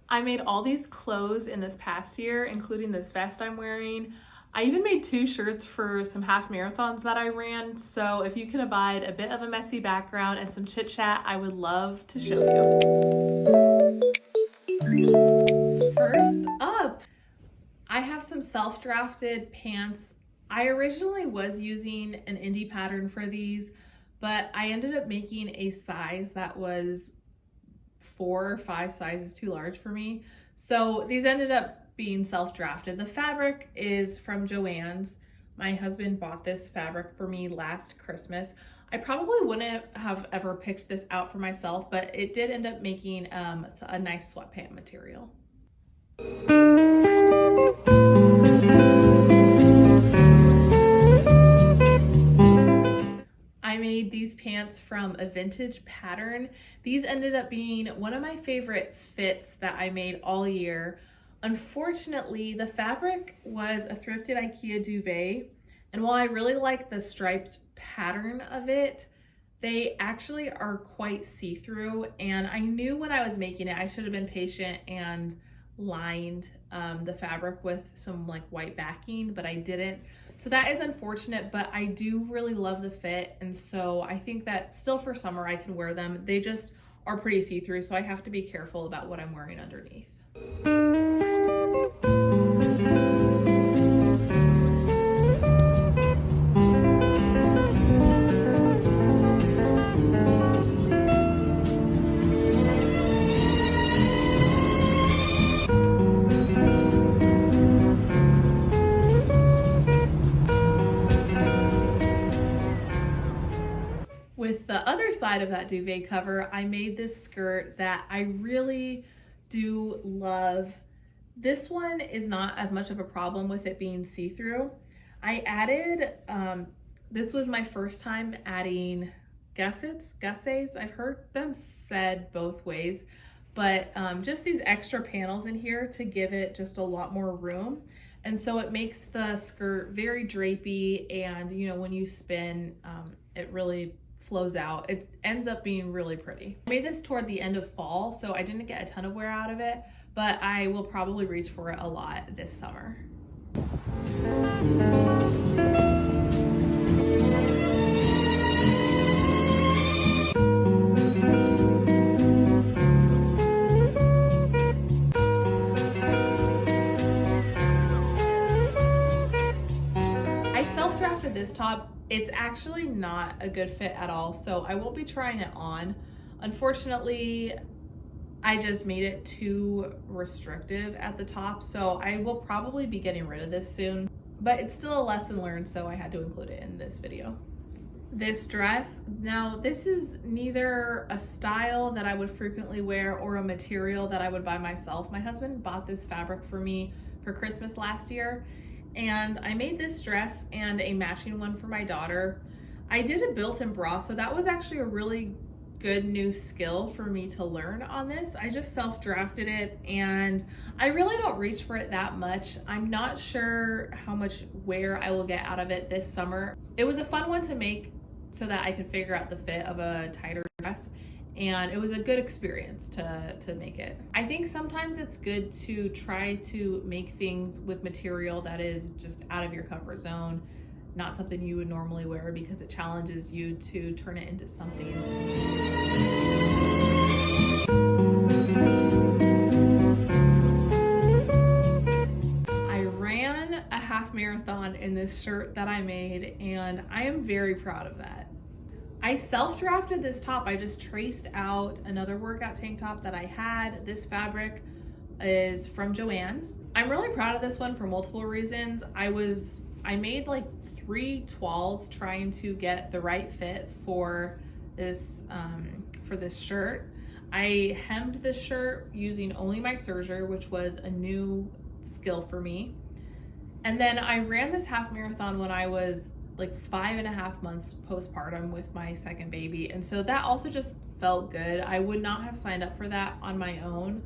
I made all these clothes in this past year, including this vest I'm wearing. I even made 2 shirts for some half marathons that I ran, so if you can abide a bit of a messy background and some chit chat, I would love to show you. First up, I have some self-drafted pants. I originally was using an indie pattern for these, but I ended up making a size that was 4 or 5 sizes too large for me. So these ended up being self-drafted. The fabric is from Joanns. My husband bought this fabric for me last Christmas. I probably wouldn't have ever picked this out for myself, but it did end up making a nice sweatpant material. I made these pants from a vintage pattern. These ended up being one of my favorite fits that I made all year. Unfortunately, the fabric was a Thrifted Ikea duvet, and while I really like the striped pattern of it, they actually are quite see-through, and I knew when I was making it I should have been patient and lined the fabric with some like white backing, but I didn't. So that is unfortunate, but I do really love the fit, and so I think that still for summer I can wear them. They just are pretty see-through, so I have to be careful about what I'm wearing underneath. With the other side of that duvet cover, I made this skirt that I really do love. This one is not as much of a problem with it being see-through. I added, this was my first time adding gussets. I've heard them said both ways, but just these extra panels in here to give it just a lot more room. And so it makes the skirt very drapey, and you know, when you spin, it really flows out. It ends up being really pretty. I made this toward the end of fall, so I didn't get a ton of wear out of it, but I will probably reach for it a lot this summer. I self-drafted this top. It's actually not a good fit at all, so I won't be trying it on. Unfortunately, I just made it too restrictive at the top, so I will probably be getting rid of this soon, but it's still a lesson learned, so I had to include it in this video. This dress, now this is neither a style that I would frequently wear or a material that I would buy myself. My husband bought this fabric for me for Christmas last year, and I made this dress and a matching one for my daughter. I did a built-in bra, so that was actually a really good new skill for me to learn on this. I just self-drafted it, and I really don't reach for it that much. I'm not sure how much wear I will get out of it this summer. It was a fun one to make so that I could figure out the fit of a tighter dress, and it was a good experience to make it. I think sometimes it's good to try to make things with material that is just out of your comfort zone, not something you would normally wear, because it challenges you to turn it into something. I ran a half marathon in this shirt that I made, and I am very proud of that. I self-drafted this top. I just traced out another workout tank top that I had. This fabric is from Joanns. I'm really proud of this one for multiple reasons. I made like 3 toiles trying to get the right fit for this shirt. I hemmed this shirt using only my serger, which was a new skill for me. And then I ran this half marathon when I was like 5.5 months postpartum with my second baby, and so that also just felt good. I would not have signed up for that on my own,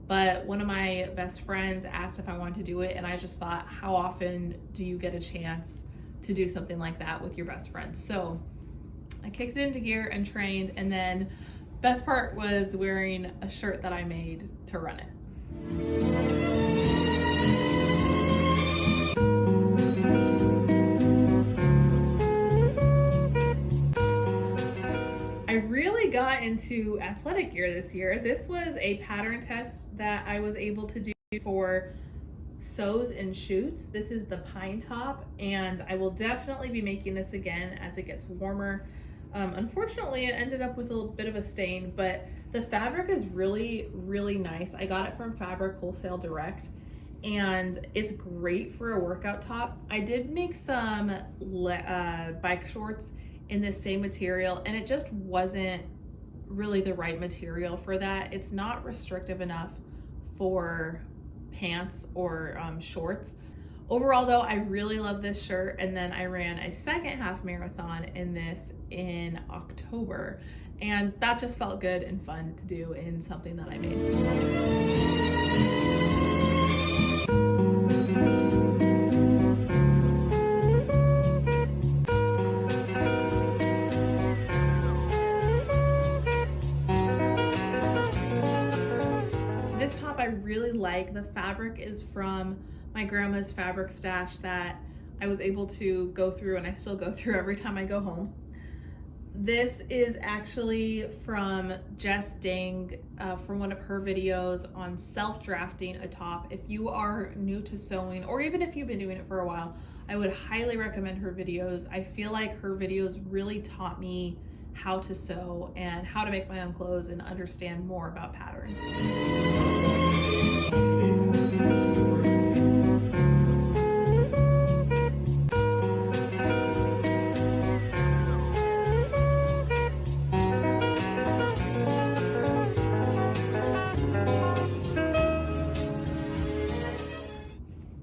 but one of my best friends asked if I wanted to do it, and I just thought, how often do you get a chance to do something like that with your best friend? So I kicked it into gear and trained, and then best part was wearing a shirt that I made to run it. I really got into athletic gear this year. This was a pattern test that I was able to do for sews and shoots. This is the pine top, and I will definitely be making this again as it gets warmer. Unfortunately, it ended up with a little bit of a stain, but the fabric is really, really nice. I got it from Fabric Wholesale Direct, and it's great for a workout top. I did make some bike shorts in this same material, and it just wasn't really the right material for that. It's not restrictive enough for pants or shorts. Overall though, I really love this shirt, and then I ran a second half marathon in this in October, and that just felt good and fun to do in something that I made. I really like. The fabric is from my grandma's fabric stash that I was able to go through, and I still go through every time I go home. This is actually from Jess Dang from one of her videos on self-drafting a top. If you are new to sewing, or even if you've been doing it for a while, I would highly recommend her videos. I feel like her videos really taught me how to sew and how to make my own clothes and understand more about patterns.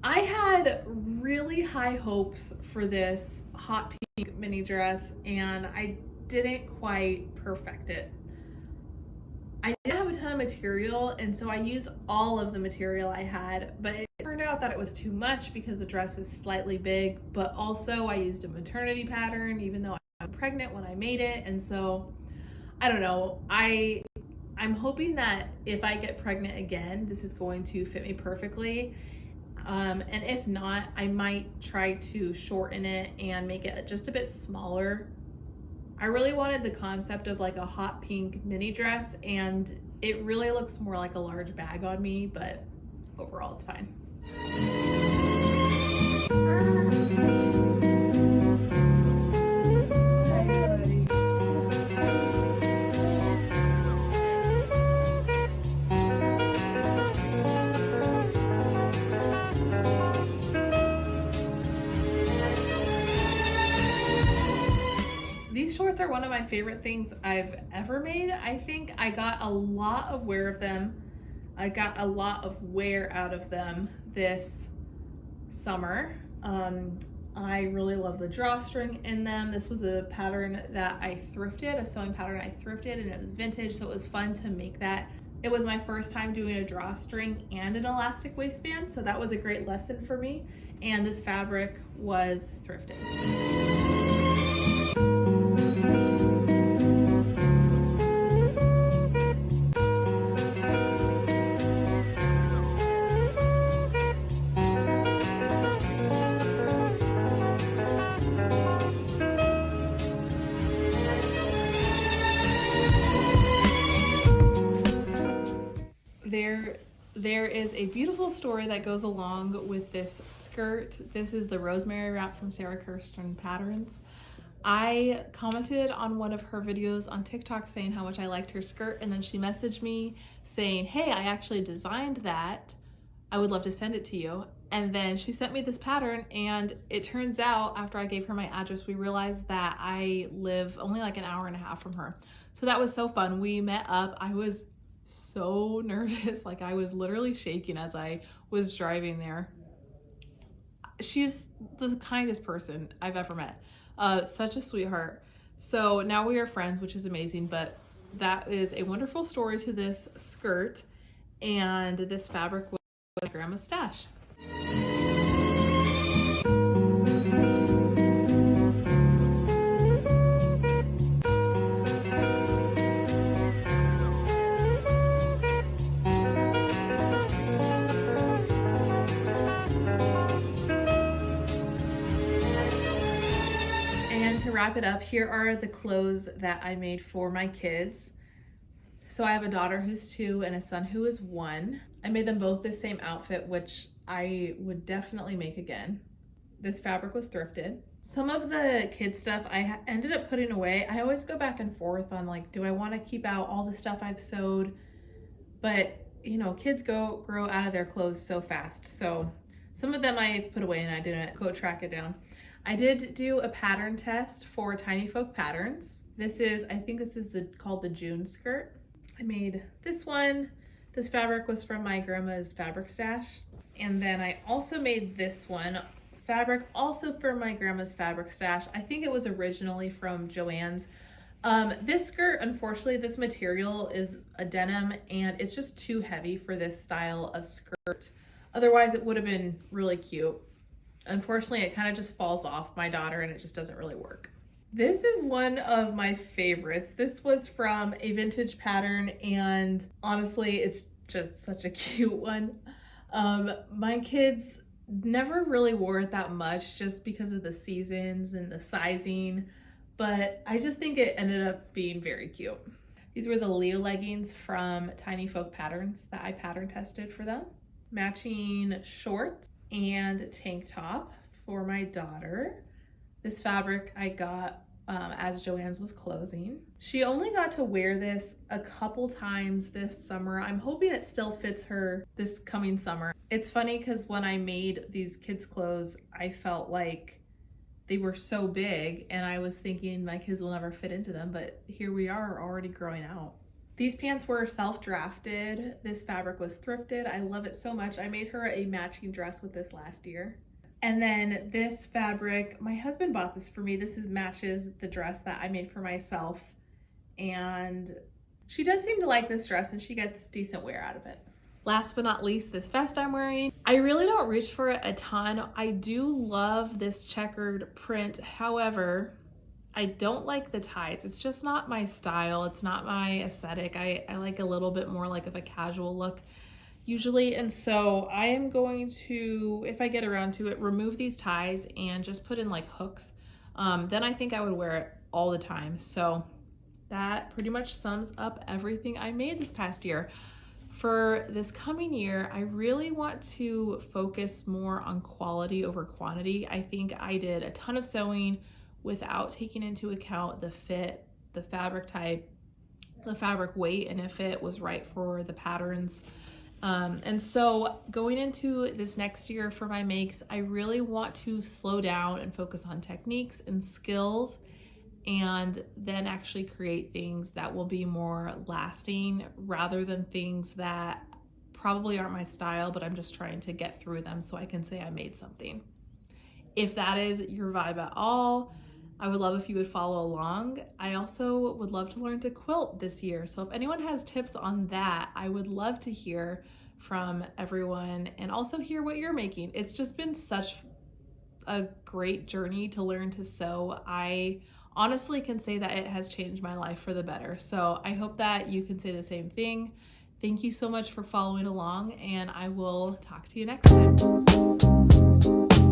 I had really high hopes for this hot pink mini dress, and I didn't quite perfect it. I didn't have a ton of material, and so I used all of the material I had, but it turned out that it was too much because the dress is slightly big, but also I used a maternity pattern even though I was pregnant when I made it, and so I don't know. I'm hoping that if I get pregnant again, this is going to fit me perfectly. And if not, I might try to shorten it and make it just a bit smaller. I really wanted the concept of like a hot pink mini dress, and it really looks more like a large bag on me, but overall it's fine. These shorts are one of my favorite things I've ever made. I think I got a lot of wear of them. I got a lot of wear out of them this summer. I really love the drawstring in them. This was a pattern that I thrifted, a sewing pattern I thrifted, and it was vintage, so it was fun to make that. It was my first time doing a drawstring and an elastic waistband, so that was a great lesson for me, and this fabric was thrifted. There is a beautiful story that goes along with this skirt. This is the Rosemary Wrap from SarahKirsten Patterns. I commented on one of her videos on TikTok saying how much I liked her skirt, and then she messaged me saying, hey, I actually designed that. I would love to send it to you. And then she sent me this pattern, and it turns out after I gave her my address, we realized that I live only like an hour and a half from her. So that was so fun. We met up. I was so nervous, like I was literally shaking as I was driving there. She's the kindest person I've ever met, such a sweetheart. So now we are friends, which is amazing, but that is a wonderful story to this skirt, and this fabric was my grandma's stash. wrap it up, here are the clothes that I made for my kids. So I have a daughter who's 2 and a son who is 1. I made them both the same outfit, which I would definitely make again. This fabric was thrifted. Some of the kids stuff I ended up putting away. I always go back and forth on like, do I want to keep out all the stuff I've sewed? But you know, kids grow out of their clothes so fast. So some of them I've put away and I didn't go track it down. I did do a pattern test for Tiny Folk Patterns. This is, I think this is called the June skirt. I made this one. This fabric was from my grandma's fabric stash. And then I also made this one, fabric also from my grandma's fabric stash. I think it was originally from Joanns. This skirt, unfortunately, this material is a denim and it's just too heavy for this style of skirt. Otherwise, it would have been really cute. Unfortunately, it kind of just falls off my daughter and it just doesn't really work. This is one of my favorites. This was from a vintage pattern and honestly, it's just such a cute one. My kids never really wore it that much just because of the seasons and the sizing, but I just think it ended up being very cute. These were the Leo leggings from Tiny Folk Patterns that I pattern tested for them. Matching shorts and tank top for my daughter. This fabric I got as Joanns was closing. She only got to wear this a couple times this summer. I'm hoping it still fits her this coming summer. It's funny because when I made these kids' clothes, I felt like they were so big and I was thinking my kids will never fit into them, but here we are already growing out. These pants were self-drafted. This fabric was thrifted. I love it so much. I made her a matching dress with this last year. And then this fabric, my husband bought this for me. This matches the dress that I made for myself. And she does seem to like this dress and she gets decent wear out of it. Last but not least, this vest I'm wearing. I really don't reach for it a ton. I do love this checkered print. However, I don't like the ties. It's just not my style. It's not my aesthetic. I like a little bit more like of a casual look usually. And so I am going to, if I get around to it, remove these ties and just put in like hooks. Then I think I would wear it all the time. So that pretty much sums up everything I made this past year. For this coming year, I really want to focus more on quality over quantity. I think I did a ton of sewing without taking into account the fit, the fabric type, the fabric weight, and if it was right for the patterns. And so going into this next year for my makes, I really want to slow down and focus on techniques and skills, and then actually create things that will be more lasting rather than things that probably aren't my style, but I'm just trying to get through them so I can say I made something. If that is your vibe at all, I would love if you would follow along. I also would love to learn to quilt this year. So if anyone has tips on that, I would love to hear from everyone and also hear what you're making. It's just been such a great journey to learn to sew. I honestly can say that it has changed my life for the better. So I hope that you can say the same thing. Thank you so much for following along, and I will talk to you next time.